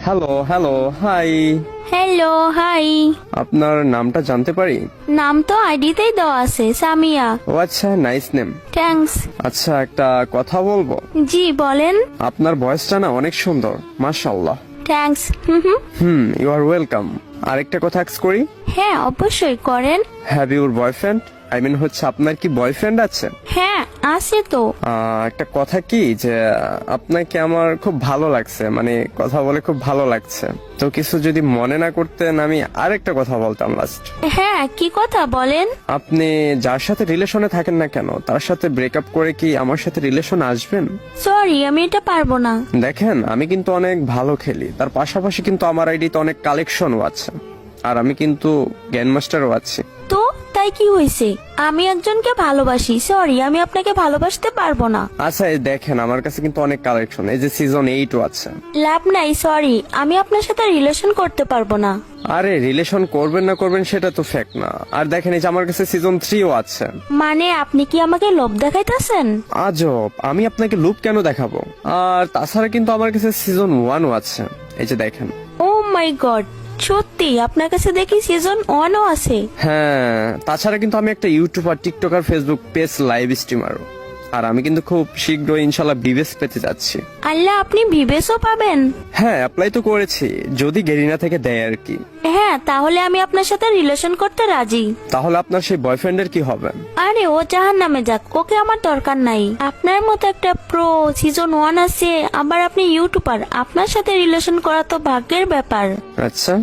Hello hello hi. Hello, hi. আপনার নামটা জানতে পারি? নাম তো আইডিতেই দেওয়া আছে, সামিয়া। ও আচ্ছা, নাইস নেম। থ্যাঙ্কস। আচ্ছা, একটা কথা বলবো? জি বলেন। আপনার ভয়েসটা না অনেক সুন্দর, মাশাআল্লাহ। Thanks. Hmm. You are welcome. আরেকটা কথা আস্ক করি? হ্যাঁ, অবশ্যই করেন। Have your boyfriend? I mean হচ্ছে আপনার কি বয়ফ্রেন্ড আছে? হ্যাঁ, আছে তো। একটা কথা কি যে আপনাকে আমার খুব ভালো লাগছে, মানে কথা বলে খুব ভালো লাগছে। তো কিছু যদি মনে না করতেন, আমি আরেকটা কথা বলতাম লাস্ট। হ্যাঁ, কি কথা বলেন? আপনি যার সাথে রিলেশনে থাকেন না কেন, তার সাথে ব্রেকআপ করে কি আমার সাথে রিলেশনে আসবেন? সরি, আমি এটা পারবো না। দেখেন, আমি কিন্তু অনেক ভালো খেলি, তার পাশাপাশি কিন্তু আমার আইডিতে অনেক কালেকশনও আছে, আর আমি কিন্তু গ্র্যান্ড মাস্টারও আছি। তো তাই কি হয়েছে? আমি একজনকে ভালোবাসি, সরি, আমি আপনাকে ভালোবাসতে পারবো না। আচ্ছা, এই দেখেন, আমার কাছে কিন্তু অনেক কালেকশন, এই যে সিজন 8ও আছে। লাভ নাই, সরি, আমি আপনার সাথে রিলেশন করতে পারবো না। আরে রিলেশন করবেন না করবেন সেটা তো ফ্যাক্ট না। আর দেখেন, এই যে আমার কাছে সিজন 3ও আছে। মানে আপনি কি আমাকে লোভ দেখাইতেছেন? আজব, আমি আপনাকে লুপ কেন দেখাবো? আর তাছাড়া কিন্তু আমার কাছে সিজন 1ও আছে, এই যে দেখেন। ও মাই গড, সত্যি আপনার কাছে দেখি সিজন 1ও আছে। হ্যাঁ, তাছাড়া কিন্তু আমি একটা YouTuber, TikToker, Facebook page, live স্ট্রিমারও। আর আমি কিন্তু খুব শীঘ্রই ইনশাল্লাহ বিবেস পেতে যাচ্ছি। আল্লাহ, আপনি বিবেশও পাবেন? হ্যাঁ, অ্যাপ্লাই তো করেছি, যদি গেরিনা থেকে দেয় আর কি। হ্যাঁ, তাহলে আমি আপনার সাথে রিলেশন করতে রাজি। তাহলে আপনার সেই বয়ফ্রেন্ডের কি হবে? আরে ও জাহান নামে যাক, ওকে আমার দরকার নাই। আপনার মতো একটা প্রো, সিজন 1 আছে, আবার আপনি ইউটিউবার, আপনার সাথে রিলেশন করা তো ভাগ্যের ব্যাপার। আচ্ছা।